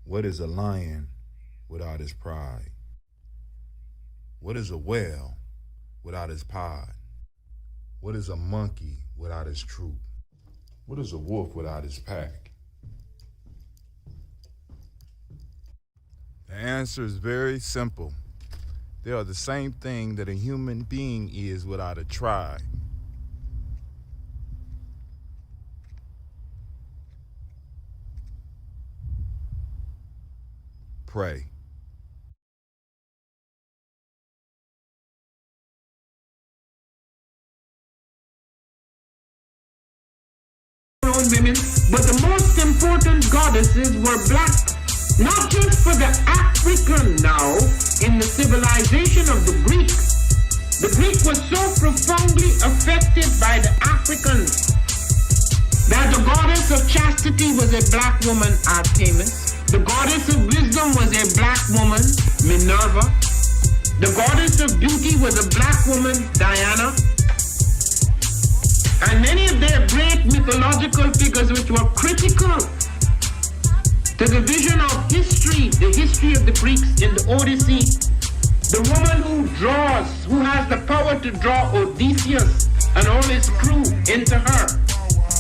What is a lion without his pride? What is a whale without his pod? What is a monkey without his troop? What is a wolf without his pack? The answer is very simple. They are the same thing that a human being is without a tribe. Pray. Women, but the most important goddesses were black, not just for the African now in the civilization of the Greek. The Greek was so profoundly affected by the Africans that the goddess of chastity was a black woman, Artemis. The goddess of wisdom was a black woman, Minerva. The goddess of beauty was a black woman, Diana. And many of their great mythological figures which were critical to the vision of history, the history of the Greeks in the Odyssey, the woman who draws, who has the power to draw Odysseus and all his crew into her,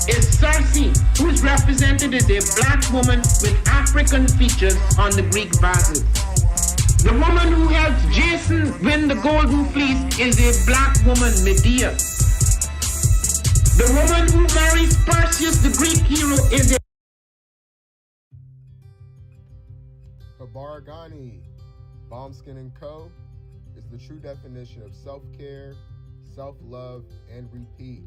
is Circe, who is represented as a black woman with African features on the Greek vases. The woman who helps Jason win the Golden Fleece is a black woman, Medea. The woman who marries Perseus, the Greek hero, is a... Habaragani, Bombskin & Co. is the true definition of self-care, self-love, and repeat.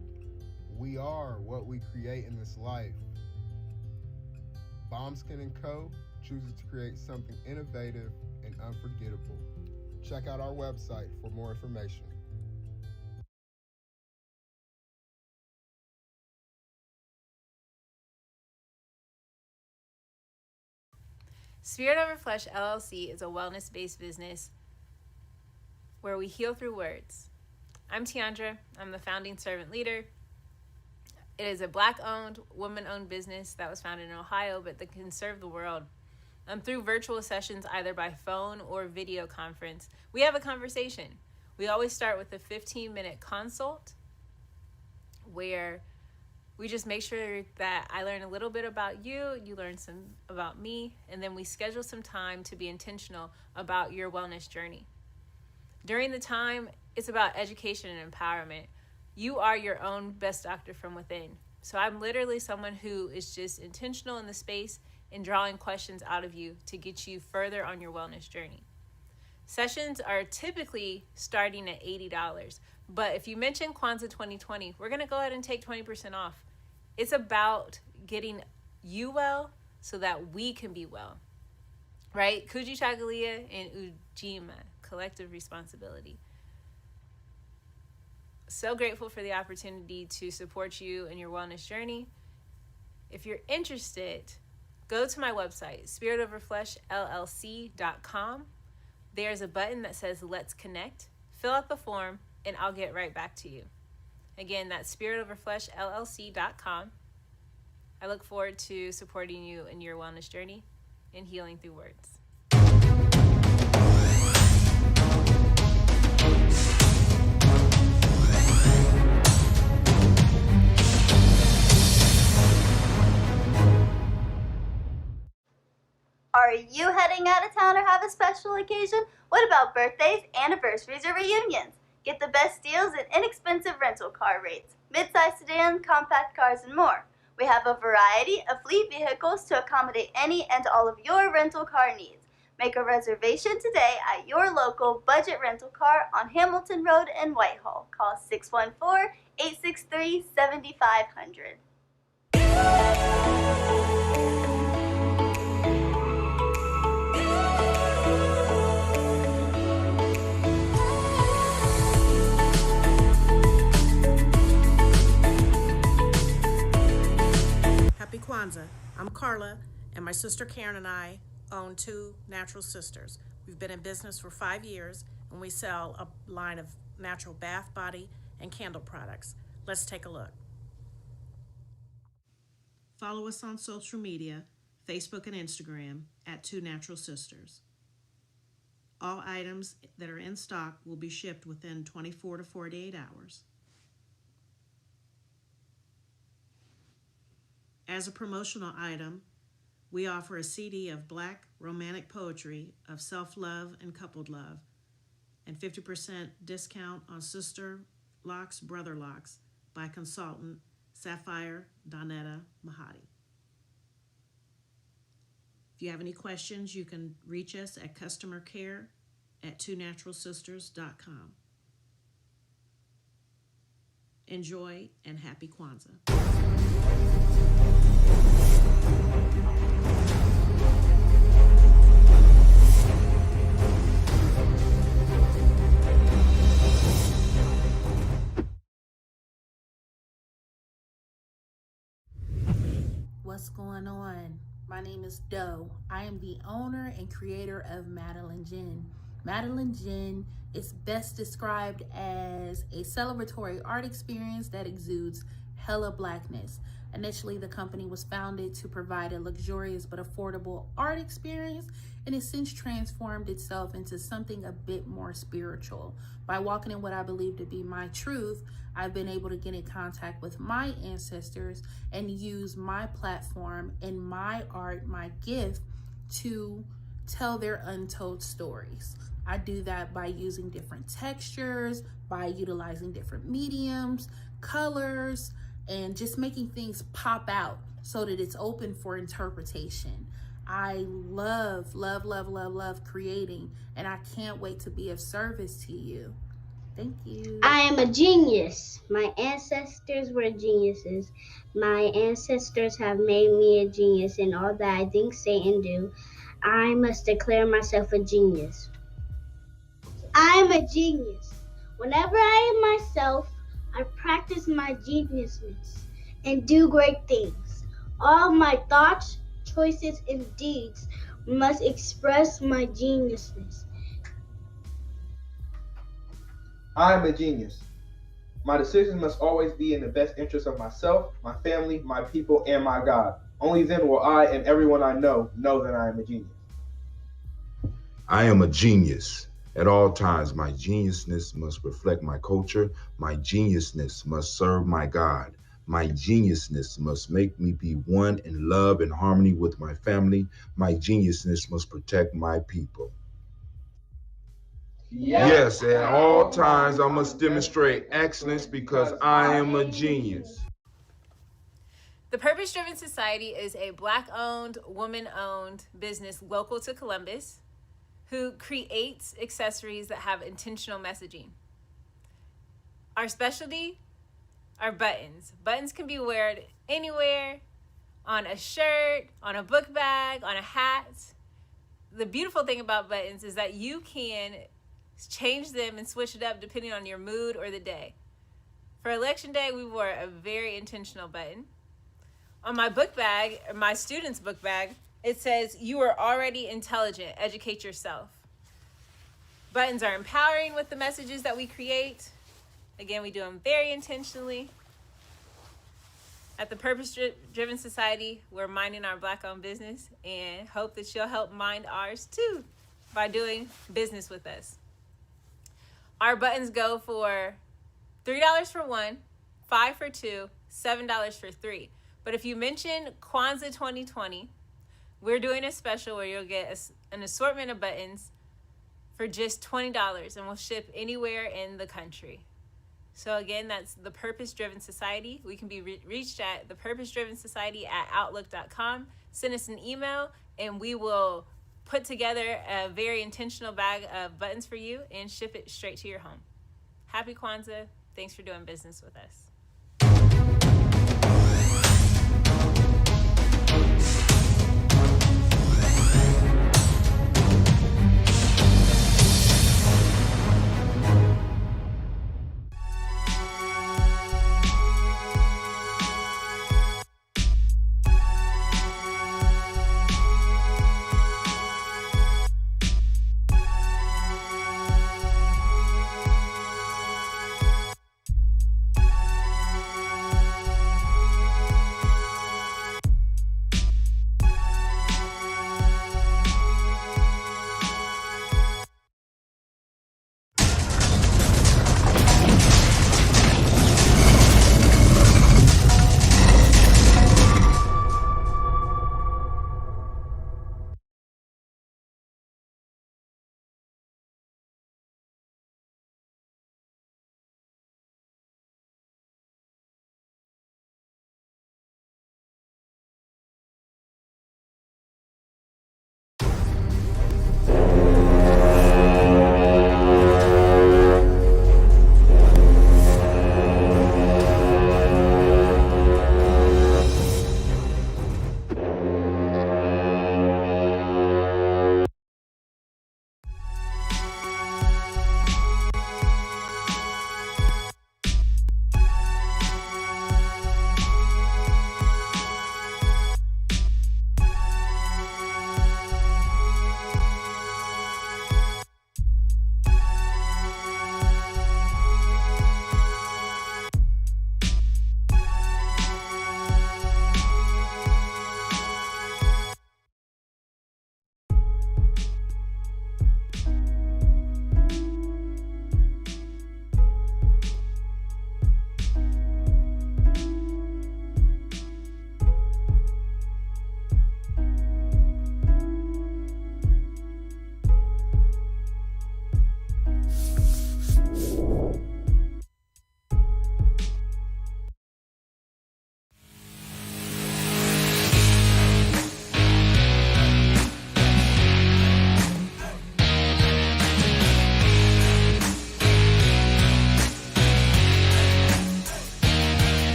We are what we create in this life. Bombskin & Co. chooses to create something innovative and unforgettable. Check out our website for more information. Spirit Over Flesh LLC is a wellness-based business where we heal through words. I'm Tiandra. I'm the founding servant leader. It is a Black-owned, woman-owned business that was founded in Ohio, but that can serve the world. Through virtual sessions, either by phone or video conference, we have a conversation. We always start with a 15-minute consult where we just make sure that I learn a little bit about you, you learn some about me, and then we schedule some time to be intentional about your wellness journey. During the time, it's about education and empowerment. You are your own best doctor from within. So I'm literally someone who is just intentional in the space and drawing questions out of you to get you further on your wellness journey. Sessions are typically starting at $80, but if you mention Kwanzaa 2020, we're going to go ahead and take 20% off. It's about getting you well so that we can be well, right? Kujichagulia and Ujima, collective responsibility. So grateful for the opportunity to support you in your wellness journey. If you're interested, go to my website, spiritoverfleshllc.com. There's a button that says Let's Connect. Fill out the form, and I'll get right back to you. Again, that's spiritoverfleshllc.com. I look forward to supporting you in your wellness journey and healing through words. Are you heading out of town or have a special occasion? What about birthdays, anniversaries, or reunions? Get the best deals and inexpensive rental car rates, midsize sedans, compact cars, and more. We have a variety of fleet vehicles to accommodate any and all of your rental car needs. Make a reservation today at your local budget rental car on Hamilton Road in Whitehall. Call 614-863-7500. Happy Kwanzaa. I'm Carla, and my sister Karen and I own Two Natural Sisters. We've been in business for 5 years, and we sell a line of natural bath, body, and candle products. Let's take a look. Follow us on social media, Facebook and Instagram at 2 Natural Sisters. All items that are in stock will be shipped within 24 to 48 hours. As a promotional item, we offer a CD of Black romantic poetry of self-love and coupled love, and 50% discount on Sister Locks, Brother Locks by consultant Sapphire Donetta Mahadi. If you have any questions, you can reach us at customercare@twonaturalsisters.com. Enjoy and happy Kwanzaa. What's going on? My name is Doe. I am the owner and creator of Madeline Gin. Madeline Gin is best described as a celebratory art experience that exudes hella blackness. Initially, the company was founded to provide a luxurious but affordable art experience, and has since transformed itself into something a bit more spiritual. By walking in what I believe to be my truth, I've been able to get in contact with my ancestors and use my platform and my art, my gift, to tell their untold stories. I do that by using different textures, by utilizing different mediums, colors, and just making things pop out so that it's open for interpretation. I love creating, and I can't wait to be of service to you. Thank you. I am a genius. My ancestors were geniuses. My ancestors have made me a genius in all that I think, say, and do. I must declare myself a genius. I am a genius. Whenever I am myself, I practice my geniusness and do great things. All my thoughts, choices, and deeds must express my geniusness. I am a genius. My decisions must always be in the best interest of myself, my family, my people, and my God. Only then will I and everyone I know that I am a genius. I am a genius. At all times, my geniusness must reflect my culture. My geniusness must serve my God. My geniusness must make me be one in love and harmony with my family. My geniusness must protect my people. Yes, at all times I must demonstrate excellence because I am a genius. The Purpose Driven Society is a Black-owned, woman-owned business local to Columbus who creates accessories that have intentional messaging. Our specialty are buttons. Buttons can be worn anywhere, on a shirt, on a book bag, on a hat. The beautiful thing about buttons is that you can change them and switch it up depending on your mood or the day. For election day, we wore a very intentional button. On my book bag, or my student's book bag, it says, "You are already intelligent, educate yourself." Buttons are empowering with the messages that we create. Again, we do them very intentionally. At the Purpose Driven Society, we're minding our Black-owned business and hope that you'll help mind ours too by doing business with us. Our buttons go for $3 for one, $5 for two, $7 for three. But if you mention Kwanzaa 2020, we're doing a special where you'll get an assortment of buttons for just $20, and we'll ship anywhere in the country. So again, that's the Purpose Driven Society. We can be reached at thepurposedrivensociety@outlook.com. Send us an email, and we will put together a very intentional bag of buttons for you and ship it straight to your home. Happy Kwanzaa. Thanks for doing business with us.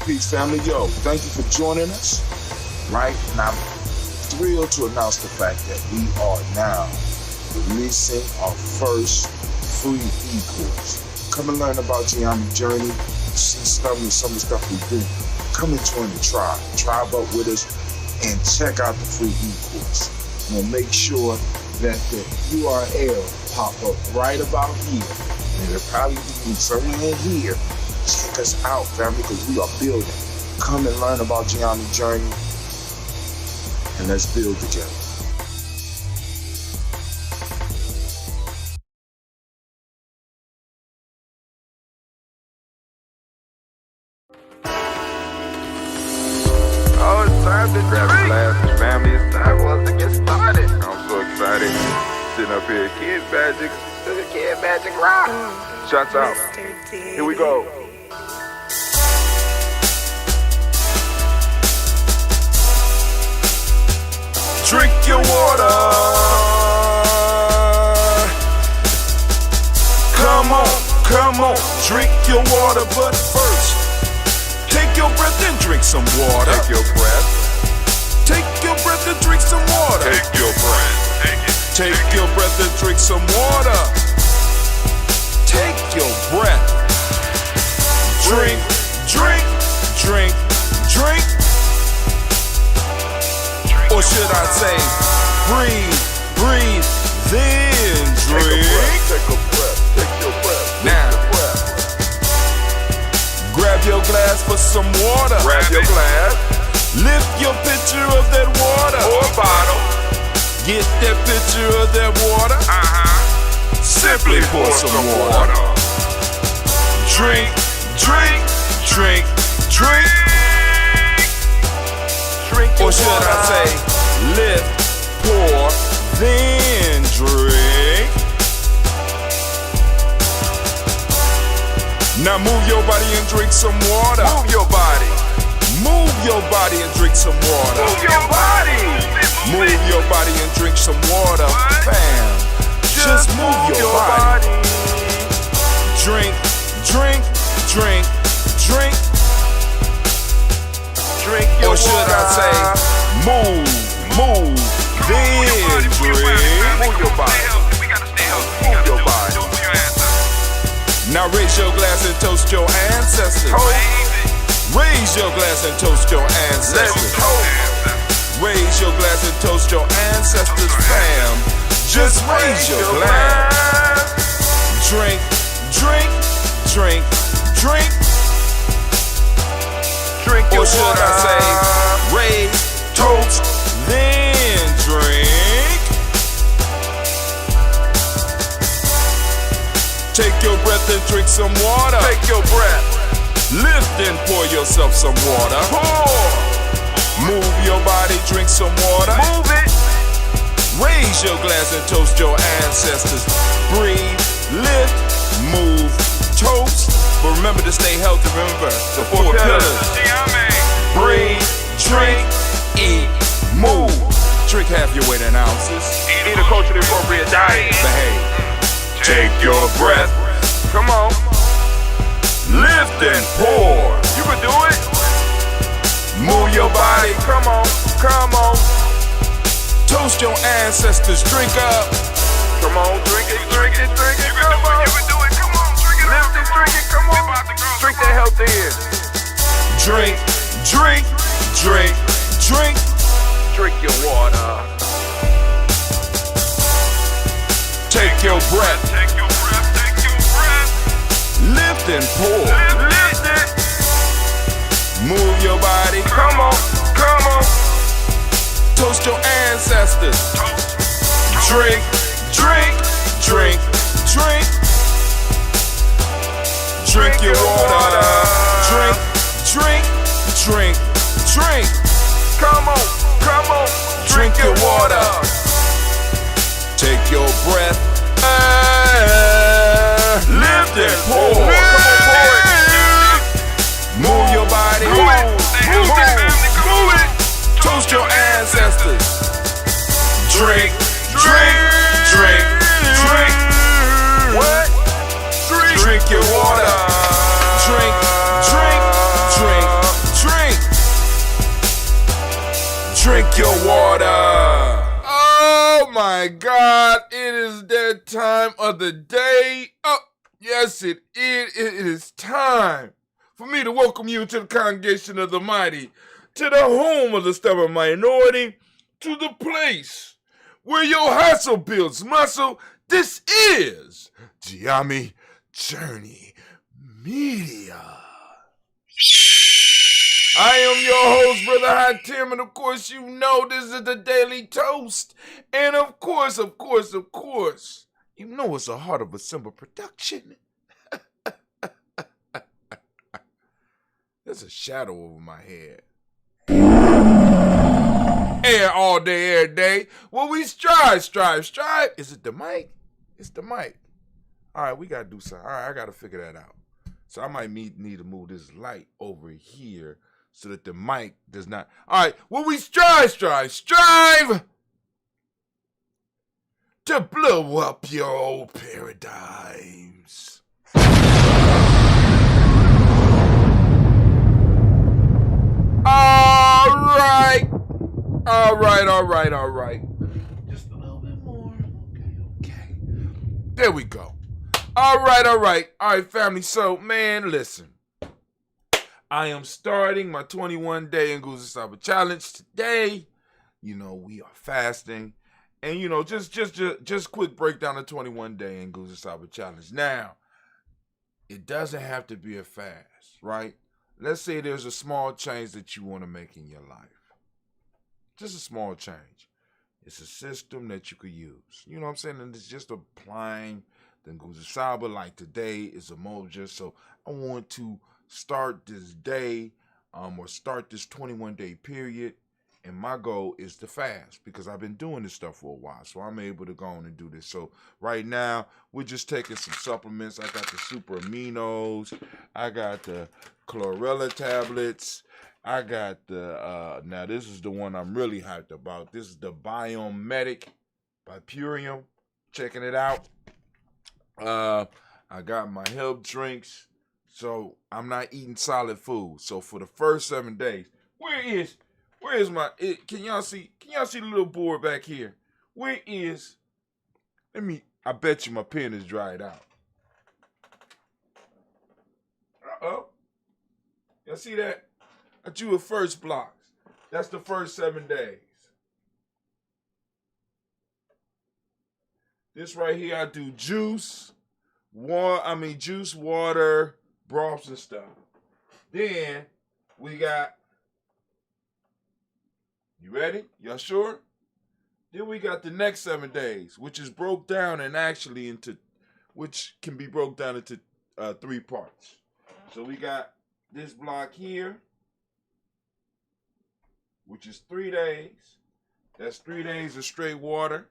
peace, family. Yo, thank you for joining us. Right? And I'm thrilled to announce the fact that we are now releasing our first free e-course. Come and learn about Geometry Journey, see some of the stuff we do. Come and join the tribe. Tribe up with us and check out the free e-course. We'll make sure that the URL pop up right about here. And it'll probably be somewhere in here. Check us out, family, because we are building. Come and learn about Geometry Journey, and let's build together. Oh, it's time to grab a glass, family. It's time for us to get started. I'm so excited. Sitting up here, Kid Magic. This is Kid Magic Rock. Shots out. Here we go. Drink your water. Come on, drink your water, but first, take your breath and drink some water. Take your breath. Take your breath and drink some water. Take your breath. Take it. Take your breath and drink some water. Take your breath. Drink, drink, drink, drink. Or should I say, breathe, breathe, then drink. Take a breath. Take your breath. Now, grab your glass for some water. Grab your glass. Lift your pitcher of that water. Or a bottle. Get that pitcher of that water. Simply pour some water. Drink, drink, drink, drink. Drink your or should water. I say, lift, pour, then drink. Now move your body and drink some water. Move your body. Move your body and drink some water. Move your body. Move your body and drink some water. Bam. Just move your body. Drink, drink, drink, drink. Drink your or should water. I say, move, then drink. Move your body. We gotta stay healthy. Move your body. Now raise your glass and toast your ancestors. Raise your glass and toast your ancestors. Raise your glass and toast your ancestors, fam. Just raise your glass. Drink, drink, drink, drink. Drink your or should water. I say, raise, toast, then drink. Take your breath and drink some water. Take your breath. Lift and pour yourself some water. Pour. Move your body, drink some water. Move it. Raise your glass and toast your ancestors. Breathe, lift, move, toast. But remember to stay healthy. Remember the four pillars. Breathe, drink, eat, move. Drink half your weight in ounces. Eat a culturally appropriate diet. Behave. Take your breath. Come on. Lift and pour. You can do it. Move your body. Come on. Come on. Toast your ancestors. Drink up. Come on. Drink it. Drink it. Drink it. Come on. You can do it. Come on. Drink it. Lift it. Drink it. Come on. Drink that health in. Drink, drink, drink, drink. Drink your water. Take your breath. Take your breath. Take your breath. Lift and pour. Lift it. Move your body. Come on. Come on. Toast your ancestors. Drink, drink, drink, drink. Drink your water. Drink, drink, drink, drink. Come on. Come on. Drink your water. Take your breath. Lift and pour. Come on, pour it. Move your body. Move it. Toast your ancestors. Drink, drink, drink, drink. What? Drink your water. Drink, drink, drink, your water. Oh my God, it is that time of the day. Oh, yes, it is. It is time for me to welcome you to the congregation of the mighty, to the home of the stubborn minority, to the place where your hustle builds muscle. This is GNJMedia. I am your host, Brother Hot Tim, and of course you know this is the Daily Toast. And of course, you know it's a Heart of a Simple production. There's a shadow over my head. Air all day, every day. Well, we strive. Is it the mic? It's the mic. All right, we got to do something. All right, I got to figure that out. So I might need to move this light over here so that the mic does not. All right, well, we strive to blow up your old paradigms. All right. Just a little bit more. Okay. There we go. All right, family. So, man, listen. I am starting my 21-day Nguzo Saba challenge today. You know, we are fasting. And, you know, just quick breakdown of 21-day Nguzo Saba challenge. Now, it doesn't have to be a fast, right? Let's say there's a small change that you want to make in your life. Just a small change. It's a system that you could use. You know what I'm saying? And it's just applying the Nguzo Saba. Like today is Umoja. So I want to start this day or start this 21-day period. And my goal is to fast because I've been doing this stuff for a while. So I'm able to go on and do this. So right now, we're just taking some supplements. I got the super aminos. I got the chlorella tablets. I got the, now this is the one I'm really hyped about. This is the Biomedic by Purium. Checking it out. I got my health drinks. So I'm not eating solid food. So for the first 7 days, where is my, can y'all see the little board back here? Where is, I bet you my pen is dried out. Uh-oh. Y'all see that? I drew a first blocks. That's the first 7 days. This right here, I do juice, water, broths and stuff. Then we got, you ready? Y'all sure? Then we got the next 7 days, which is broke down and actually which can be broke down into 3 parts. So we got this block here, which is 3 days. That's 3 days of straight water.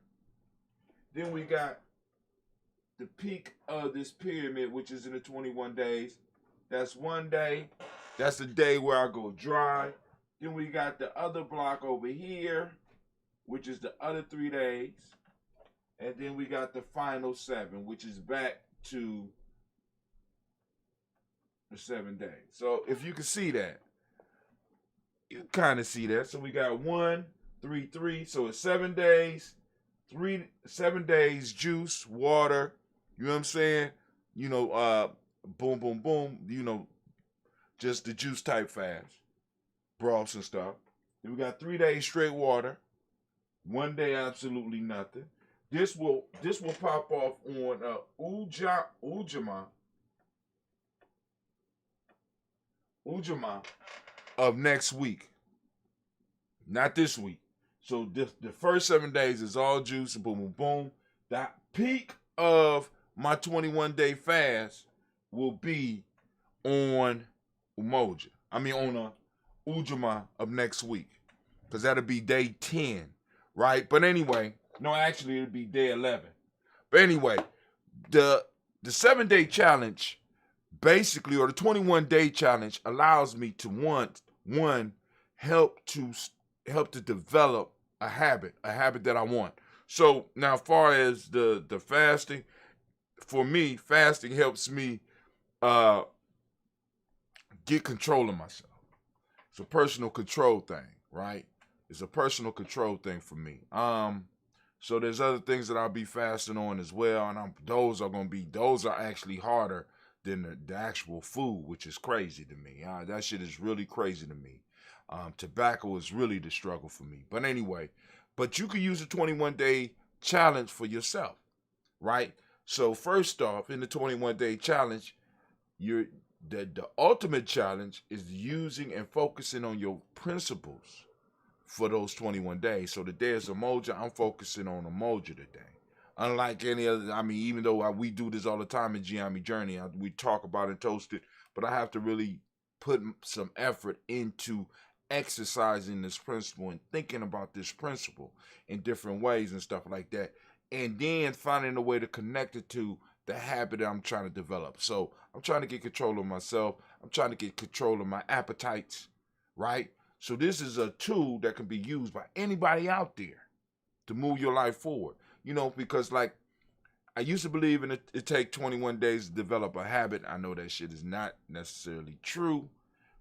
Then we got the peak of this pyramid, which is in the 21 days. That's 1 day. That's the day where I go dry. Then we got the other block over here, which is the other 3 days. And then we got the final 7, which is back to the 7 days. So if you can see that, you kind of see that. So we got 1, 3, 3. So it's 7 days, 7 days, juice, water. You know what I'm saying? You know, boom, boom, boom. You know, just the juice type fast, broths and stuff. Then we got 3 days straight water. 1 day absolutely nothing. This will pop off on Umoja of next week, not this week. So the first 7 days is all juice and boom, boom, boom. The peak of my 21-day fast will be on Umoja. On Umoja of next week, because that'll be day 10, right? But anyway, no, actually it'll be day 11. But anyway, the 7-day challenge, basically, or the 21-day challenge, allows me to help to develop a habit that I want. So now, as far as the fasting, for me, fasting helps me get control of myself. It's a personal control thing, right? It's a personal control thing for me. So there's other things that I'll be fasting on as well, and those are actually harder than the actual food, which is crazy to me. That shit is really crazy to me. Tobacco is really the struggle for me. But anyway, but you can use a 21-day challenge for yourself, right? So first off, in the 21-day challenge, the ultimate challenge is using and focusing on your principles for those 21 days. So today is Umoja. I'm focusing on Umoja today. Unlike any other, even though we do this all the time in GNJMedia Journey, we talk about and toast it, but I have to really put some effort into exercising this principle and thinking about this principle in different ways and stuff like that. And then finding a way to connect it to the habit that I'm trying to develop. So I'm trying to get control of myself. I'm trying to get control of my appetites, right? So this is a tool that can be used by anybody out there to move your life forward. Because like I used to believe in it take 21 days to develop a habit. I know that shit is not necessarily true,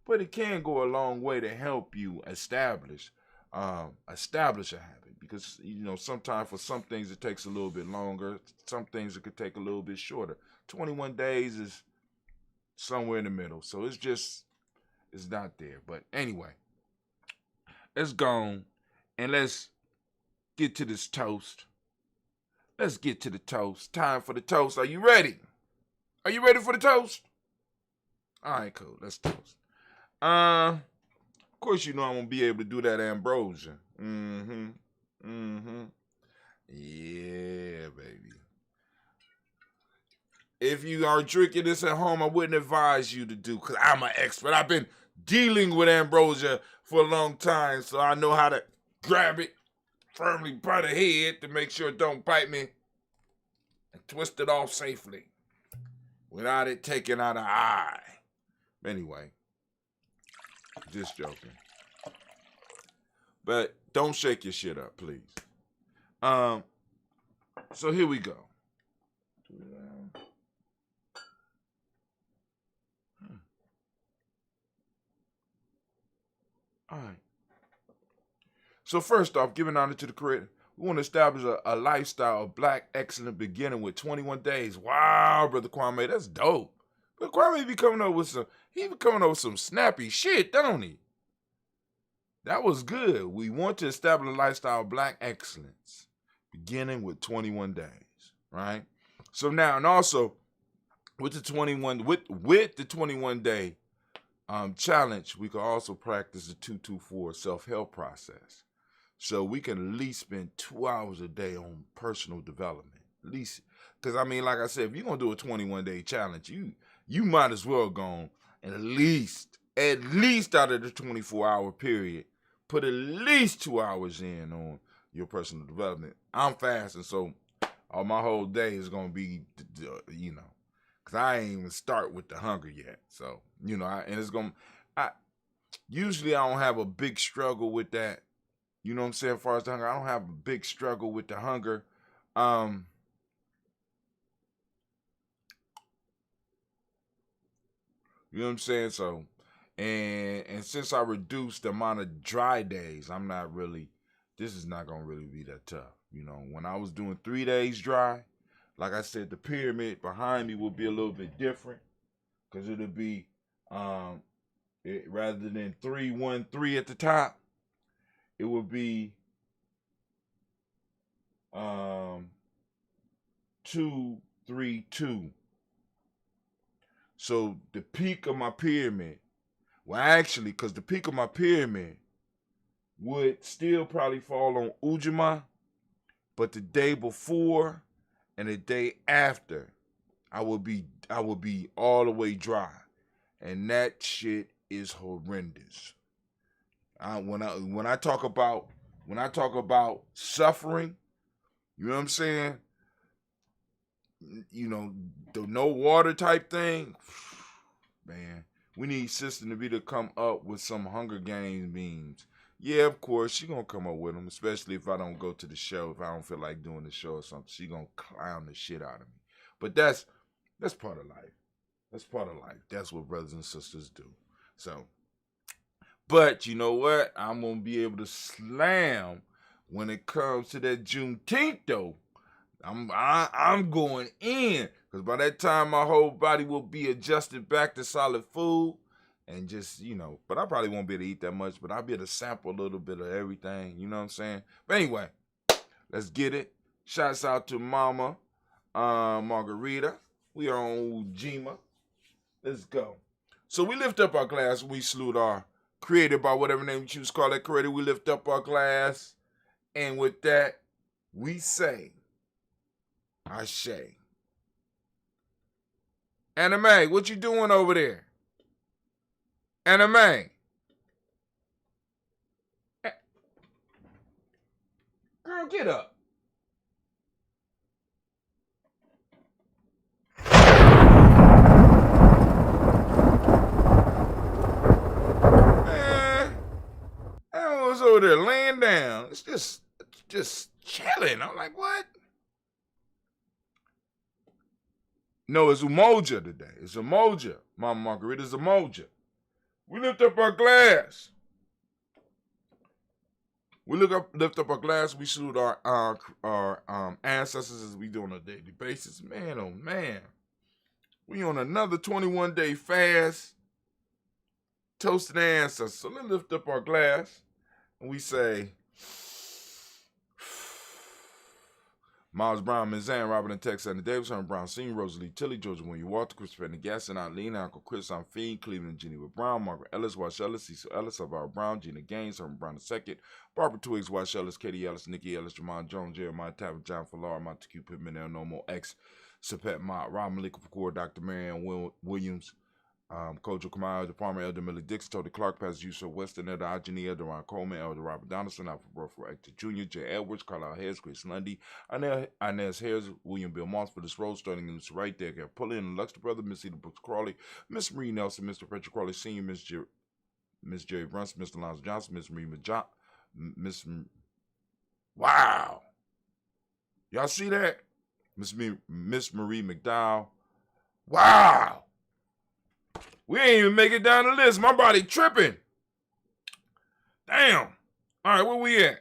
but it can go a long way to help you establish a habit. Because sometimes for some things it takes a little bit longer. Some things it could take a little bit shorter. 21 days is somewhere in the middle. So it's not there. But anyway, let's go and let's get to this toast. Let's get to the toast. Time for the toast. Are you ready? Are you ready for the toast? All right, cool. Let's toast. Of course, I'm going to be able to do that ambrosia. Yeah, baby. If you are drinking this at home, I wouldn't advise you to do, because I'm an expert. I've been dealing with ambrosia for a long time, so I know how to grab it firmly by the head to make sure it don't bite me and twist it off safely without it taking out an eye. Anyway, just joking. But don't shake your shit up, please. So here we go. All right. So first off, giving honor to the creator, we want to establish a lifestyle of black excellence beginning with 21 days. Wow, Brother Kwame, that's dope. But Kwame be coming up with some snappy shit, don't he? That was good. We want to establish a lifestyle of black excellence beginning with 21 days, right? So now, and also with the 21 day challenge, we can also practice the 224 self-help process. So we can at least spend 2 hours a day on personal development. At least, because like I said, if you're gonna do a 21-day challenge, you might as well go and at least out of the 24-hour period, put at least 2 hours in on your personal development. I'm fasting, so my whole day is gonna be, because I ain't even start with the hunger yet. So usually I don't have a big struggle with that. You know what I'm saying? As far as the hunger, I don't have a big struggle with the hunger. You know what I'm saying? So, and since I reduced the amount of dry days, this is not going to really be that tough. When I was doing 3 days dry, like I said, the pyramid behind me will be a little bit different, because it'll be, rather than 3, 1, 3 at the top, it would be 2, 3, 2. So the peak of my pyramid, because the peak of my pyramid would still probably fall on Umoja, but the day before and the day after, I would be all the way dry, and that shit is horrendous. When I talk about suffering, you know what I'm saying? The no water type thing, man. We need Sister Navita to come up with some Hunger Games memes. Yeah, of course, she gonna come up with them, especially if I don't go to the show, if I don't feel like doing the show or something. She gonna clown the shit out of me. But that's part of life. That's part of life. That's what brothers and sisters do. So, But you know what? I'm going to be able to slam when it comes to that Juneteenth, though. I'm going in, because by that time my whole body will be adjusted back to solid food, and just, but I probably won't be able to eat that much, but I'll be able to sample a little bit of everything, you know what I'm saying? But anyway, let's get it. Shouts out to Mama Margarita. We are on Ujima. Let's go. So we lift up our glass, we salute our creator by whatever name you choose to call that creator. We lift up our glass, and with that, we say, Ashe. Anime, what you doing over there? Anime. Girl, get up. Man, I was over there laying down. It's just chilling. I'm like, what? No, it's Umoja today. It's Umoja. Mama Margarita's Umoja. We lift up our glass. We lift up our glass. We salute our ancestors as we do on a daily basis. Man, oh man. We on another 21-day fast. Toasting ancestors. So let's lift up our glass and we say, Miles Brown, Mizan, Robert and Tex, and Davis, Herman Brown, Senior, Rosalie Tilly, Georgia William Walter, Christopher Gasson, Eileen, Uncle Chris, I'm Fiend, Cleveland, Geneva Brown, Margaret Ellis, Wash Ellis, Cecil Ellis, Elvira Brown, Gina Gaines, Herman Brown II, Barbara Twiggs, Wash Ellis, Katie Ellis, Nikki Ellis, Jamon Jones, Jeremiah Tapper, John Fallar, Montague Pittman, El Nomo, X, Sapet Mott, Rob Malika Pacor, Dr. Marianne Williams, Kojo Kamau, Department Elder Millie Dixon, Tony Clark, Pastor Yusuf Weston, Elder Ajani, Elder Ron Coleman, Elder Robert Donaldson, Alfred Burford Hector Jr., Jay Edwards, Carlisle Harris, Chris Lundy, Inez Harris, William Bill Moss for this road, starting in this right there. Got Pulley and Luxter Brother, Miss Eda Brooks Crawley, Miss Marie Nelson, Mr. Patrick Crawley Sr., Miss Jerry Brunson, Mr. Lonzo Johnson, Miss Marie Wow. Y'all see that? Miss Marie McDowell. Wow. We ain't even make it down the list. My body tripping. Damn. All right, where we at?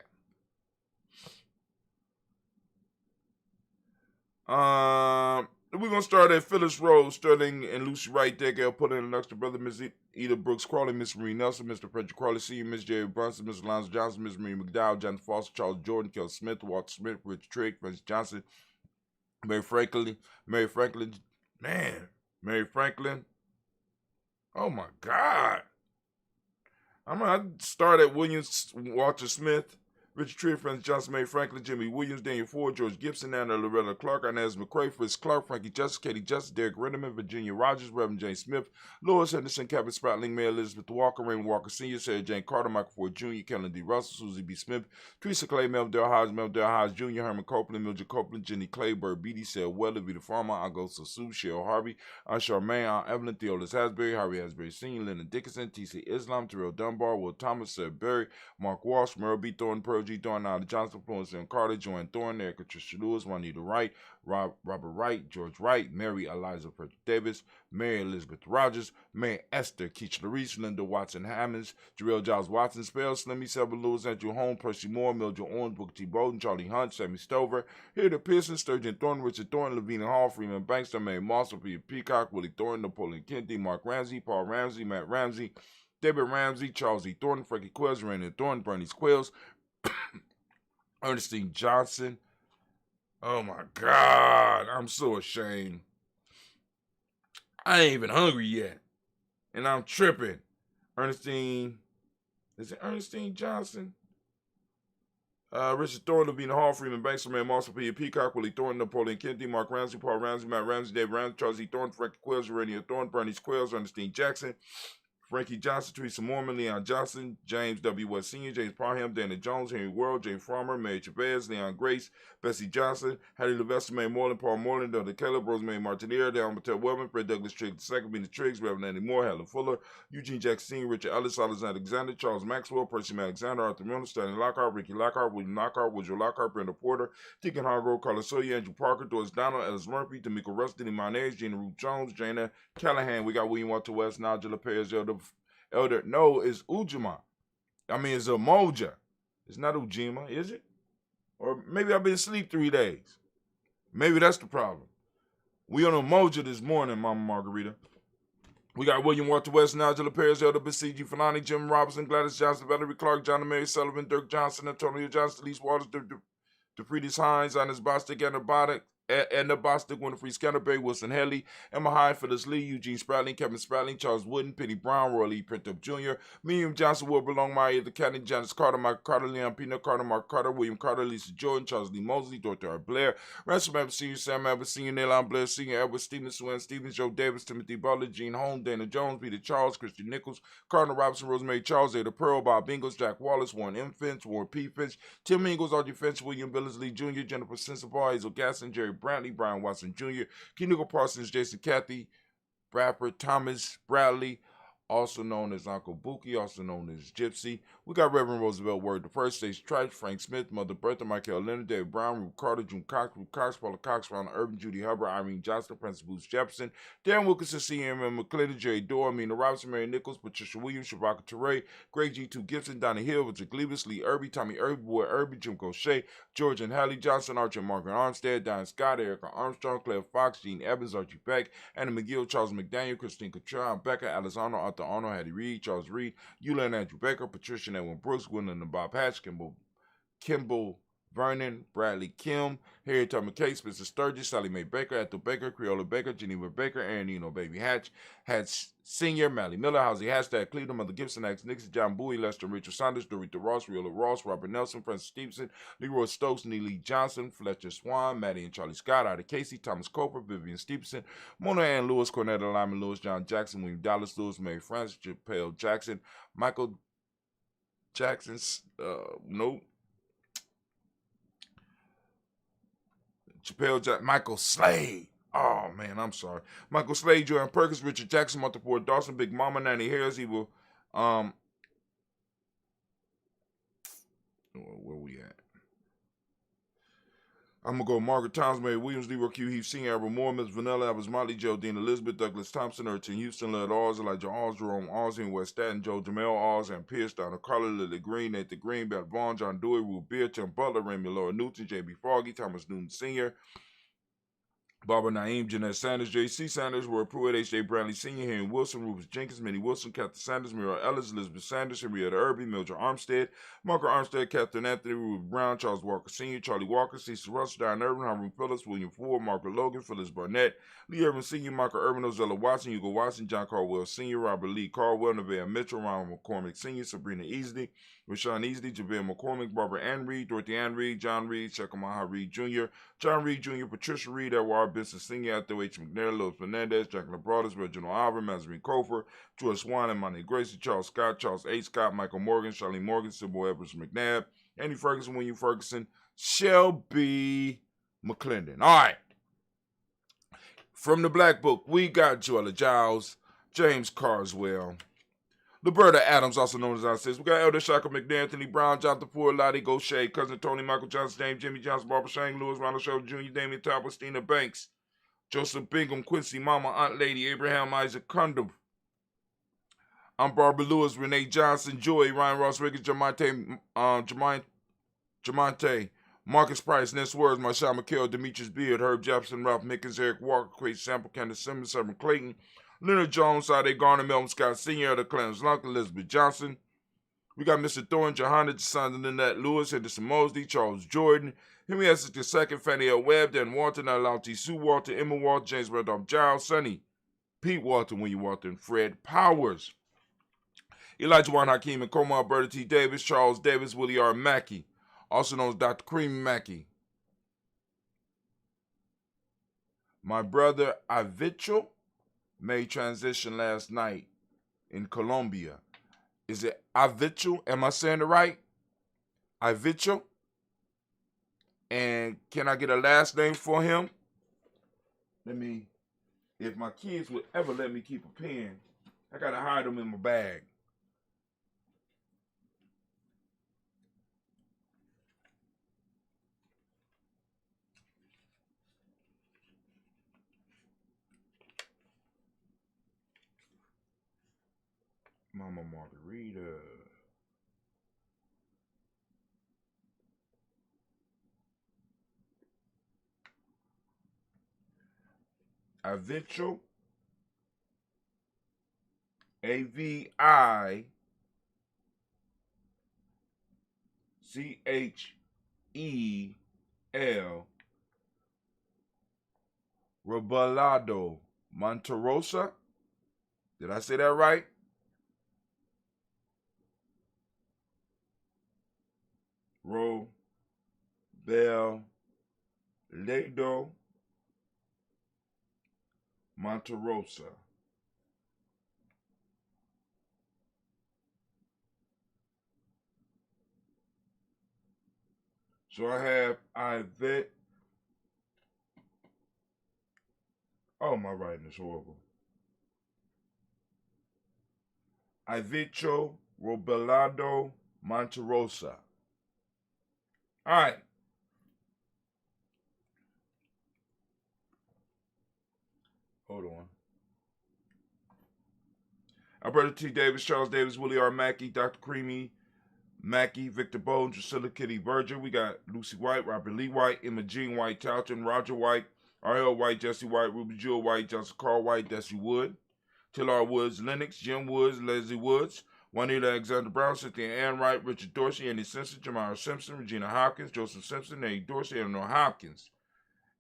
We're going to start at Phyllis Rose, Sterling and Lucy Wright, Decker, put in an extra brother, Miss Eda Brooks Crawley, Miss Marie Nelson, Mr. Patrick Crawley Sr., Miss Jerry Brunson, Mr. Lonzo Johnson, Miss Marie McDowell, Jonathan Foster, Charles Jordan, Kel Smith, Walter Smith, Rich Trigg, Francis Johnson, Mary Franklin. Oh my God. I'm going to start at Williams, Walter Smith, Richard Tree, Francis Johnson, Mary Franklin, Jimmy Williams, Daniel Ford, George Gibson, Anna Loretta Clark, Inez McCrae, Fritz Clark, Frankie Justice, Katie Justice, Derek Renneman, Virginia Rogers, Reverend Jane Smith, Lois Henderson, Kevin Spratling, Mayor Elizabeth Walker, Raymond Walker Sr., Sarah Jane Carter, Michael Ford Jr., Kellen D. Russell, Susie B. Smith, Teresa Clay, Mel Del Hodge Jr., Herman Copeland, Mildred Copeland, Jenny Clay, Bird Beatty, Sarah Weller, Vita Farmer, Augusta Sue, Cheryl Harvey, Aunt Charmaine, Aunt Evelyn, Theolis Hasbury, Harvey Hasbury Sr., Lennon Dickinson, T.C. Islam, Terrell Dunbar, Will Thomas, Sarah Berry, Mark Walsh, Merle B. Thornton, Pearl G. Thornton, Alda Johnson, Florence and Carter, Joanne Thorne, Erica Tricia Lewis, Juanita Wright, Robert Wright, George Wright, Mary Eliza Frederick Davis, Mary Elizabeth Rogers, Mary Esther Keach Larice, Linda Watson Hammonds, Jarrell Giles Watson, Spell, Slimmy, Several Lewis, Andrew Holmes, Percy Moore, Mildred Orange, Booker T. Bowden, Charlie Hunt, Sammy Stover, Hilda Pearson, Sturgeon Thorne, Richard Thorne, Lavina Hall, Freeman Bankster, Mary Moss, Sophia Peacock, Willie Thorne, Napoleon Kennedy, Mark Ramsey, Paul Ramsey, Matt Ramsey, David Ramsey, Charles E. Thornton, Frankie Quills, Randy Thornton, Bernice Quills, Ernestine Johnson. Oh my God, I'm so ashamed. I ain't even hungry yet, and I'm tripping. Ernestine, is it Ernestine Johnson? Richard Thorne, Lavina Hall, Freeman Banks, Man Moss, Sophia Peacock, Willie Thornton, Napoleon Kennedy, Mark Ramsey, Paul Ramsey, Matt Ramsey, David Ramsey, Charles E. Thornton, Frankie Quills, Urania Thornton, Bernice Quills, Ernestine Jackson, Frankie Johnson, Teresa Mormon, Leon Johnson, James W. West Sr., James Parham, Dana Jones, Henry World, James Farmer, Mary Chavez, Leon Grace, Bessie Johnson, Hattie Levester, May Moreland, Paul Moreland, Delta Caleb, Rosemary Martinier, Dale Mattel Wellman, Fred Douglas Triggs II, Venus Triggs, Reverend Andy Moore, Helen Fuller, Eugene Jackson Sr., Richard Ellis, Alexander, Charles Maxwell, Percy Alexander, Arthur Milner, Stanley Lockhart, Ricky Lockhart, William Lockhart, Woodrow Lockhart, Brenda Porter, Deacon Hargrove, Carlos Sawyer, Andrew Parker, Doris Donald, Ellis Murphy, D'Amico Russ, Denny Monez, Gina Ruth Jones, Jana Callahan. We got William Walter West, Nigel Perez, Elder, no, it's Ujima. I mean, it's Umoja. It's not Ujima, is it? Or maybe I've been asleep 3 days. Maybe that's the problem. We on Umoja this morning, Mama Margarita. We got William Walter West, Nigel Perez, Elder Basiji, Fanani, Jim Robinson, Gladys Johnson, Valerie Clark, John and Mary Sullivan, Dirk Johnson, Antonio Johnson, Elise Waters, DeFreitas Hines, Ines Bostic, and the Bostic, Winifred Scanterbury, Wilson Haley, Emma Hyde, Phyllis Lee, Eugene Spratling, Kevin Spratling, Charles Wooden, Penny Brown, Roy Lee Printup Jr., Miriam Johnson, Wilbur Longmire, the Captain, Janice Carter, Michael Carter, Leon Pino Carter, Mark Carter, William Carter, Lisa Jordan, Charles Lee Mosley, Dorothy R. Blair, Ransom Abbott Sr., Sam Abbott Sr., Neilon Blair Sr., Edward Stevens, Swen Stevens, Joe Davis, Timothy Butler, Gene Holmes, Dana Jones, Peter Charles, Christian Nichols, Cardinal Robinson, Rosemary Charles, Ada Pearl, Bob Ingles, Jack Wallace, Warren M. Finch, Warren P. Finch, Tim Ingles, Audrey Finch, William Billingsley Jr., Jennifer Sensabaugh, Hazel Gasson, Jerry Brantley, Brian Watson Jr., Kenico Parsons, Jason Cathy, Bradford, Thomas Bradley, also known as Uncle Buki, also known as Gypsy. We got Reverend Roosevelt Word the First, Stage Trice, Frank Smith, Mother Bertha, Michael Leonard, David Brown, Ruth Carter, June Cox, Ruth Cox, Paula Cox, Ronald Urban, Judy Hubbard, Irene Johnston, Francis Booth Jefferson, Darren Wilkinson, C.M.M. McClendon, Jerry Dorr, Amina Robinson, Mary Nichols, Patricia Williams, Shabaka Teray, Greg G2 Gibson, Donnie Hill, Richard Glebus, Lee Irby, Tommy Irby, Boy Irby, Jim Gaucher, George and Hallie Johnson, Archer Margaret Armstead, Diane Scott, Erica Armstrong, Claire Fox, Gene Evans, Archie Beck, Anna McGill, Charles McDaniel, Christine Cottrell, Becca, Alessandro, Arthur Arnold, Hattie Reed, Charles Reed, Eula and Andrew Baker, Patricia and Edwin Brooks, Gwendolyn and Bob Hatch, Kimball Vernon, Bradley Kim, Harriet Tubman Case, Mr. Sturgis, Sally Mae Baker, Ethel Baker, Creola Baker, Geneva Baker, Aaron Eno, Baby Hatch, Senior, Mally Miller, Housie Hashtag, Cleveland, Mother Gibson, X Nixon, John Bowie, Lester Richard Saunders, Dorita Ross, Riola Ross, Robert Nelson, Francis Stevenson, Leroy Stokes, Neely Johnson, Fletcher Swan, Maddie and Charlie Scott, Ida Casey, Thomas Coper, Vivian Stevenson, Mona Ann Lewis, Cornetta Lyman Lewis, John Jackson, William Dallas Lewis, Mary Francis, Japel Jackson, Michael Jackson, nope. Michael Slade. Oh, man, I'm sorry. Michael Slade, Jordan Perkins, Richard Jackson, Martha Ford Dawson, Big Mama, Nanny Harris, Evil. Where we at? I'm going to go Margaret Towns, Mary Williams, Leroy Q. Heath, Senior, Albert Moore, Miss Vanilla, Evans Motley, Geraldine Elizabeth, Douglas Thompson, Urchin Houston, Led Oz, Elijah Oz, Jerome Oz, in West Staten, Joe Jamel Oz, and Pierce, Donna Carter, Lily Green, Nathan Green, Beth Vaughn, John Dewey, Ruth Beer, Tim Butler, Remy Laura Newton, J.B. Froggy, Thomas Newton Sr., Barbara Naeem, Jeanette Sanders, J.C. Sanders, Roy Pruitt, H.J. Bradley Sr., Henry Wilson, Rufus Jenkins, Minnie Wilson, Catherine Sanders, Mira Ellis, Elizabeth Sanders, Henrietta Irby, Mildred Armstead, Margaret Armstead, Catherine Anthony, Ruth Brown, Charles Walker Sr., Charlie Walker, Cecil Russell, Diane Irvin, Harvey Phillips, William Ford, Margaret Logan, Phyllis Barnett, Lee Irvin Sr., Michael Irvin, Ozella Watson, Hugo Watson, John Caldwell Sr., Robert Lee Caldwell, Nevaeh Mitchell, Ronald McCormick Sr., Sabrina Easley, Rashawn Easley, JaVale McCormick, Barbara Ann Reed, Dorothy Ann Reed, John Reed, Shekamaha Reed Jr., John Reed Jr., Patricia Reed, Edward Benson Sr., Arthur H. McNair, Louis Fernandez, Jacqueline Broadus, Reginald Alver, Mazarine Cofer, George Swan, and Monty Gracie, Charles Scott, Charles H. Scott, Michael Morgan, Charlene Morgan, Sybil Edwards McNabb, Andy Ferguson, William Ferguson, Shelby McClendon. All right. From the Black Book, we got Joella Giles, James Carswell, Liberta Adams, also known as I Says. We got Elder Shaka McNair, Anthony Brown, Jonathan Ford, Lottie Gaucher, Cousin Tony, Michael Johnson, James, Jimmy Johnson, Barbara Shane, Lewis, Ronald Shelton Jr., Damian Topper, Stina Banks, Joseph Bingham, Quincy, Mama, Aunt Lady, Abraham Isaac Kundum. I'm Barbara Lewis, Renee Johnson, Joy, Ryan Ross Ricketts, Jamonte, Marcus Price, Ness Words, Marshawn McHale, Demetrius Beard, Herb Jefferson, Ralph Mickens, Eric Walker, Craig Sample, Candace Simmons, Severn Clayton, Leonard Jones, Sade Garner, Melvin Scott Sr., the Clarence Lunk, Elizabeth Johnson. We got Mr. Thorne, Johanna, Sons, Lynette Lewis, Henderson Mosley, Charles Jordan, Henry Essex II, Fannie L. Webb, Dan Walter, Nalauti Sue Walter, Emma Walter, James Randolph Giles, Sonny, Pete Walter, William Walter, and Fred Powers. Elijah Juan Hakeem and Coma Alberta T. Davis, Charles Davis, Willie R. Mackey, also known as Dr. Cream Mackey. My brother Avichel made transition last night in Colombia. Is it Avichel? Am I saying it right? Avichel? And can I get a last name for him? If my kids would ever let me keep a pen, I gotta hide them in my bag. Mama Margarita. Avicho. AVICHEL. Rebolado Monterosa. Did I say that right? Robelado Monterosa. So I have Ivet. Oh, my writing is horrible. Ivicho Robelado Monterosa. All right. Hold on. Alberta T. Davis, Charles Davis, Willie R. Mackey, Dr. Creamy Mackey, Victor Bowles, Drusilla Kitty Berger. We got Lucy White, Robert Lee White, Emma Jean White, Talton, Roger White, R.L. White, Jesse White, Ruby Jewel White, Johnson Carl White, Desi Wood, Tillar Woods, Lennox, Jim Woods, Leslie Woods, Juanita Alexander Brown, Cynthia Ann Wright, Richard Dorsey, Andy Simpson, Jamara Simpson, Regina Hopkins, Joseph Simpson, Eddie Dorsey, Eleanor Hopkins,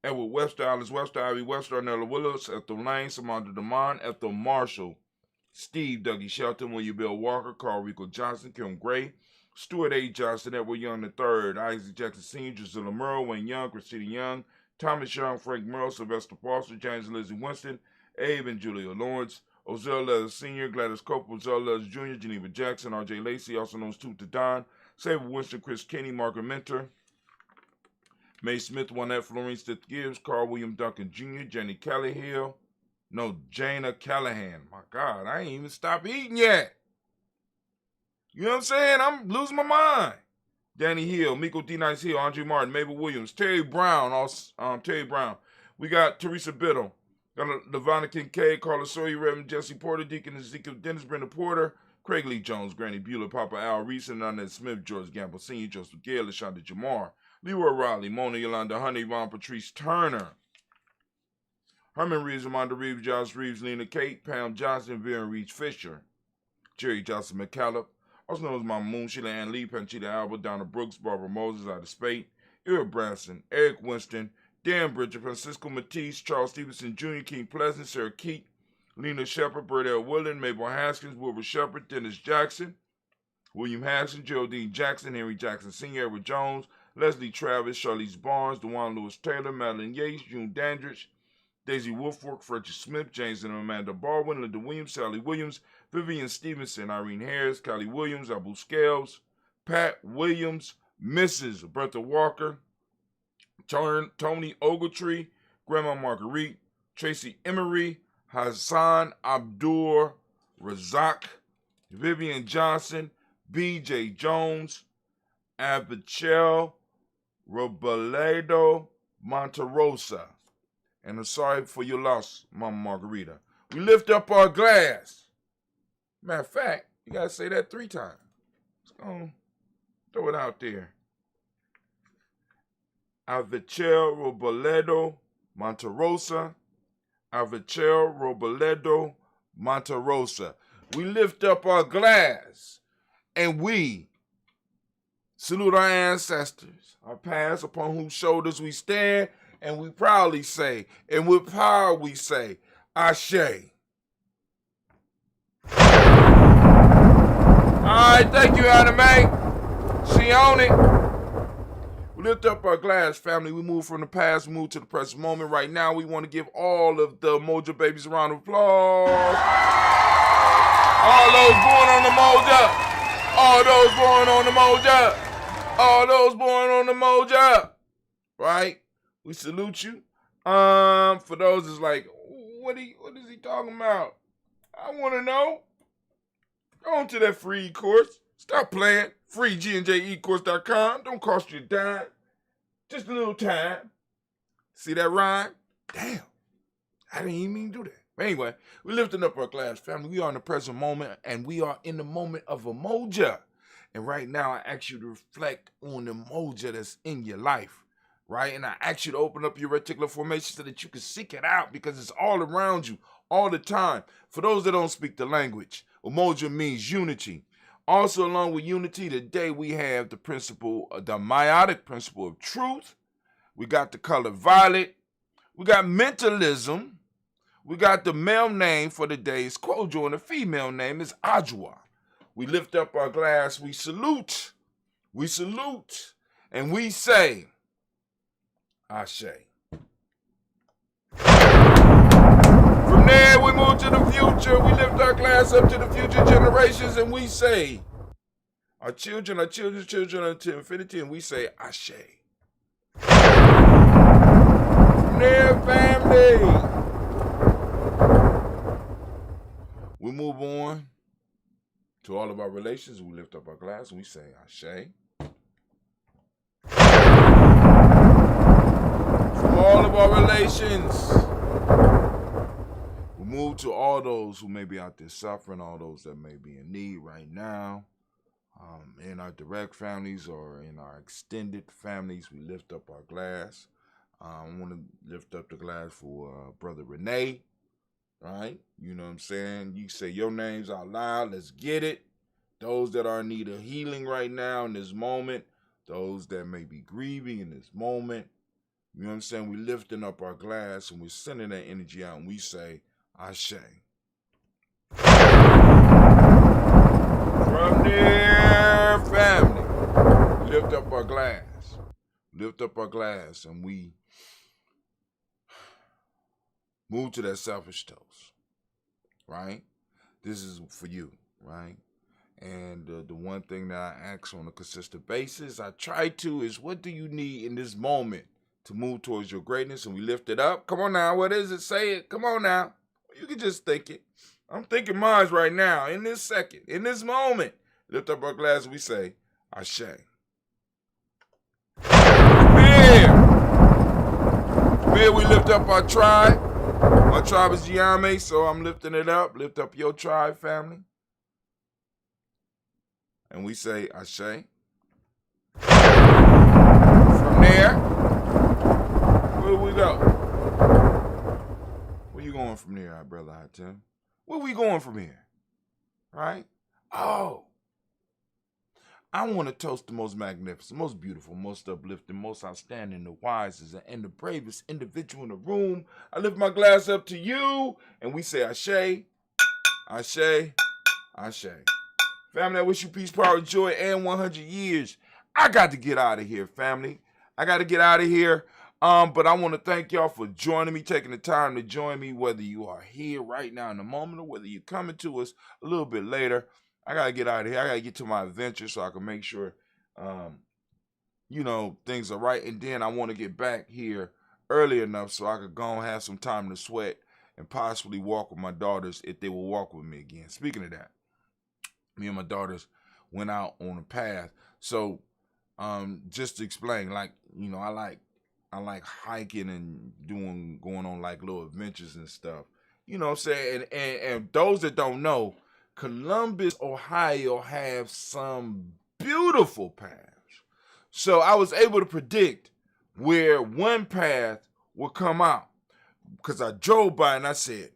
Edward Webster, Alice Webster, Ivy Webster, Arnella Willis, Ethel Lane, Samantha DeMond, Ethel Marshall, Steve Dougie Shelton, William Bill Walker, Carl Rico Johnson, Kim Gray, Stuart A. Johnson, Edward Young III, Isaac Jackson Sr., Drusilla Merle, Wayne Young, Christina Young, Thomas Young, Frank Merle, Sylvester Foster, James and Lizzie Winston, Abe and Julia Lawrence, Ozell Leathers Sr., Gladys Cope, Ozell Leathers Jr., Geneva Jackson, R.J. Lacey, also known as Toot to Don, Saber Winston, Chris Kenny, Margaret Mentor, Mae Smith, Juanette Florence Stith Gibbs, Carl William Duncan Jr., Jenny Callahan. No, Jana Callahan. My God, I ain't even stopped eating yet. You know what I'm saying? I'm losing my mind. Danny Hill, Miko D. Nice Hill, Andre Martin, Mabel Williams, Terry Brown, Terry Brown. We got Teresa Biddle, got Lavonna Kincaid, Carla Sawyer, Reverend Jesse Porter, Deacon Ezekiel Dennis, Brenda Porter, Craig Lee Jones, Granny Bueller, Papa Al Reese, Annette Smith, George Gamble Sr., Joseph Gale, LaShonda Jamar, Leroy Riley, Mona Yolanda Honey, Yvonne Patrice Turner, Herman Reeves, Amanda Reeves, Josh Reeves, Lena Kate, Pam Johnson, Vivian Reeves Fisher, Jerry Johnson McCallum, also known as Mama Moon, Sheila Ann Lee, Panchita Alba, Donna Brooks, Barbara Moses out of Spate, Eric Branson, Eric Winston, Dan Bridger, Francisco Matisse, Charles Stevenson Jr., King Pleasant, Sarah Keat, Lena Shepard, Bert L. Willen, Mabel Haskins, Wilbur Shepard, Dennis Jackson, William Haskins, Geraldine Jackson, Henry Jackson Sr., Edward Jones, Leslie Travis, Charlize Barnes, DeJuan Lewis Taylor, Madeline Yates, June Dandridge, Daisy Wolfwork, Frederick Smith, James and Amanda Baldwin, Linda Williams, Sally Williams, Vivian Stevenson, Irene Harris, Kylie Williams, Abu Scales, Pat Williams, Mrs. Bertha Walker, Tony Ogletree, Grandma Marguerite, Tracy Emery, Hassan Abdur Razak, Vivian Johnson, B.J. Jones, Abichel Robledo Monterosa. And I'm sorry for your loss, Mama Margarita. We lift up our glass. Matter of fact, you got to say that 3 times. Let's go throw it out there. Avichel Robledo Monterosa. Avichel Robledo Monterosa. We lift up our glass and we salute our ancestors, our past, upon whose shoulders we stand, and we proudly say, and with power we say, Ashe. Alright, thank you, Anime. She on it. We lift up our glass, family. We move from the past, we move to the present moment. Right now, we want to give all of the Umoja babies a round of applause. All those born on the Umoja. All those born on the Umoja. All those born on the Umoja. Right? We salute you. For those that's like, what is he talking about? I want to know. Go on to that free course. Stop playing. Free GNJecourse.com. Don't cost you a dime. Just a little time. See that rhyme? Damn. I didn't even mean to do that. Anyway, we're lifting up our glass, family. We are in the present moment, and we are in the moment of Umoja. And right now, I ask you to reflect on the Umoja that's in your life, right? And I ask you to open up your reticular formation so that you can seek it out because it's all around you all the time. For those that don't speak the language, Umoja means unity. Also, along with unity, today we have the principle, the meiotic principle of truth. We got the color violet. We got mentalism. We got the male name for the day is Kojo, and the female name is Ajwa. We lift up our glass, we salute, and we say, Ashe. From there, we move to the future. We lift our glass up to the future generations, and we say, our children's children unto infinity, and we say, Ashe. From there, family, we move on to all of our relations. We lift up our glass and we say, Ashe. From all of our relations, we move to all those who may be out there suffering, all those that may be in need right now. In our direct families or in our extended families, we lift up our glass. I want to lift up the glass for Brother Renee. Right? You know what I'm saying? You say your names out loud. Let's get it. Those that are in need of healing right now in this moment. Those that may be grieving in this moment. You know what I'm saying? We're lifting up our glass and we're sending that energy out and we say, Ashe. From there, family, we lift up our glass. Lift up our glass and we move to that selfish toast, right? This is for you, right? And the one thing that I ask on a consistent basis, I try to, is what do you need in this moment to move towards your greatness? And we lift it up. Come on now, what is it? Say it. Come on now. You can just think it. I'm thinking mine right now, in this second, in this moment. Lift up our glass and we say, Ashe. From here, we lift up our tribe. My tribe is Yame, so I'm lifting it up. Lift up your tribe, family. And we say, Ashe. From there, where do we go? Where you going from there, brother Hatem? Where we going from here? Right? Oh. I want to toast the most magnificent, most beautiful, most uplifting, most outstanding, the wisest, and the bravest individual in the room. I lift my glass up to you, and we say Ashe, Ashe, Ashe. Family, I wish you peace, power, joy, and 100 years. I got to get out of here, family. I got to get out of here. But I want to thank y'all for joining me, taking the time to join me, whether you are here right now in the moment or whether you're coming to us a little bit later. I got to get out of here. I got to get to my adventure so I can make sure, things are right. And then I want to get back here early enough so I could go and have some time to sweat and possibly walk with my daughters if they will walk with me again. Speaking of that, me and my daughters went out on a path. So just to explain, I like hiking and going on like little adventures and stuff. You know what I'm saying? And those that don't know, Columbus, Ohio have some beautiful paths. So I was able to predict where one path would come out because I drove by and I said,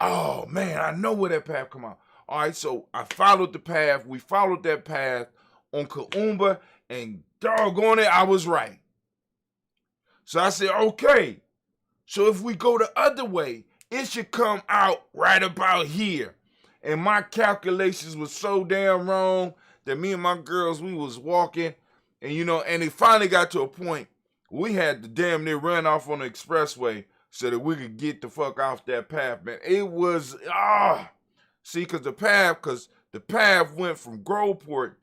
oh man, I know where that path come out. All right, so I followed the path. We followed that path on Kaumba and doggone it, I was right. So I said, okay, so if we go the other way, it should come out right about here. And my calculations were so damn wrong that me and my girls, we was walking and, and it finally got to a point we had to damn near run off on the expressway so that we could get the fuck off that path, man. It was, because the path went from Groveport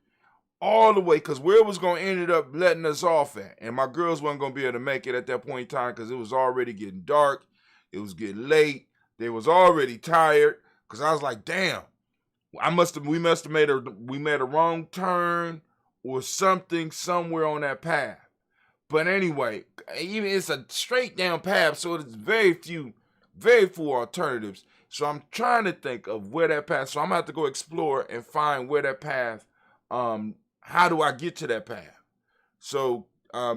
all the way, because where it was going to end up letting us off at. And my girls weren't going to be able to make it at that point in time because it was already getting dark. It was getting late. They was already tired because I was like, damn, we must have made a wrong turn or something somewhere on that path. But anyway, even it's a straight down path, so there's very few very few alternatives. So I'm trying to think of where that path. So I'm gonna have to go explore and find where that path. How do I get to that path? So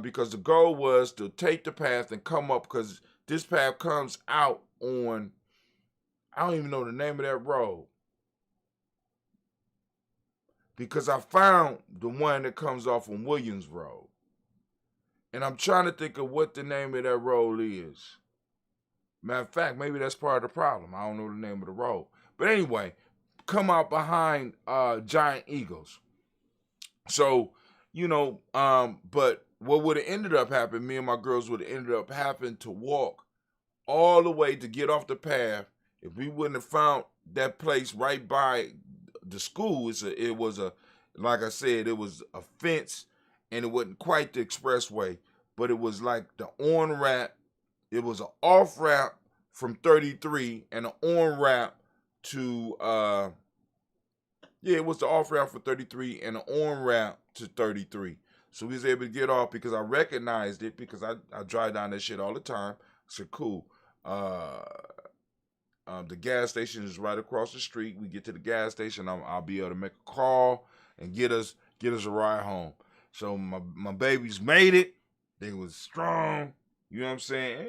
because the goal was to take the path and come up, because this path comes out on, I don't even know the name of that road, because I found the one that comes off on Williams Road. And I'm trying to think of what the name of that road is. Matter of fact, maybe that's part of the problem. I don't know the name of the road. But anyway, come out behind Giant Eagles. So, but what would have ended up happening, me and my girls would have ended up having to walk all the way to get off the path. If we wouldn't have found that place right by the school, like I said, it was a fence, and it wasn't quite the expressway, but it was like the on-ramp. It was an off-ramp from 33 and an on-ramp to, it was the off-ramp for 33 and an on-ramp to 33. So we was able to get off because I recognized it, because I drive down that shit all the time. I said, cool. The gas station is right across the street. We get to the gas station, I'll be able to make a call and get us a ride home. So my babies made it. They was strong. You know what I'm saying? And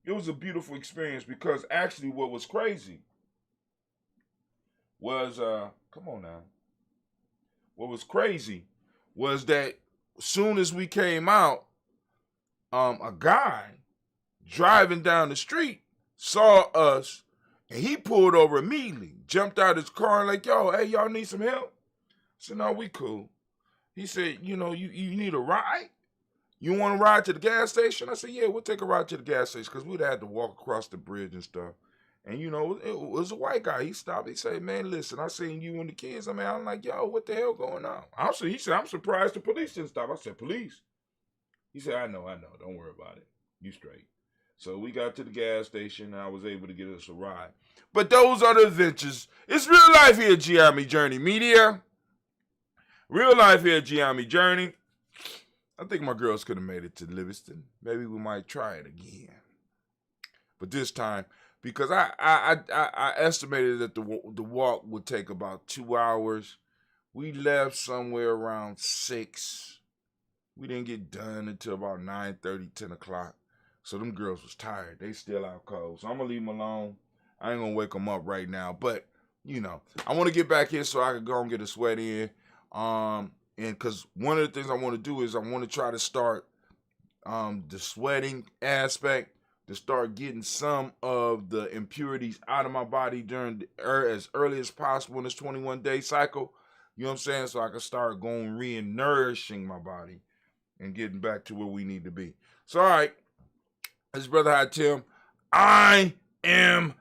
it was a beautiful experience, because actually what was crazy was come on now. What was crazy was that as soon as we came out, a guy driving down the street saw us, and he pulled over immediately, jumped out his car and like, yo, hey, y'all need some help? I said, no, we cool. He said, you need a ride? You want to ride to the gas station? I said, yeah, we'll take a ride to the gas station, because we'd had to walk across the bridge and stuff. And, it was a white guy. He stopped. He said, man, listen, I seen you and the kids. I'm like, yo, what the hell going on? He said, I'm surprised the police didn't stop. I said, police? He said, I know. Don't worry about it. You straight. So we got to the gas station, and I was able to get us a ride. But those are the adventures. It's real life here at GNJMedia. Real life here at GNJMedia. I think my girls could have made it to Livingston. Maybe we might try it again. But this time, because I estimated that the walk would take about 2 hours. We left somewhere around 6. We didn't get done until about 9:30, 10 o'clock. So them girls was tired. They still out cold. So I'm going to leave them alone. I ain't going to wake them up right now. But, I want to get back here so I can go and get a sweat in. And because one of the things I want to do is I want to try to start the sweating aspect, to start getting some of the impurities out of my body during as early as possible in this 21-day cycle. You know what I'm saying? So I can start going nourishing my body and getting back to where we need to be. So, all right. This is Brother High Tim. I am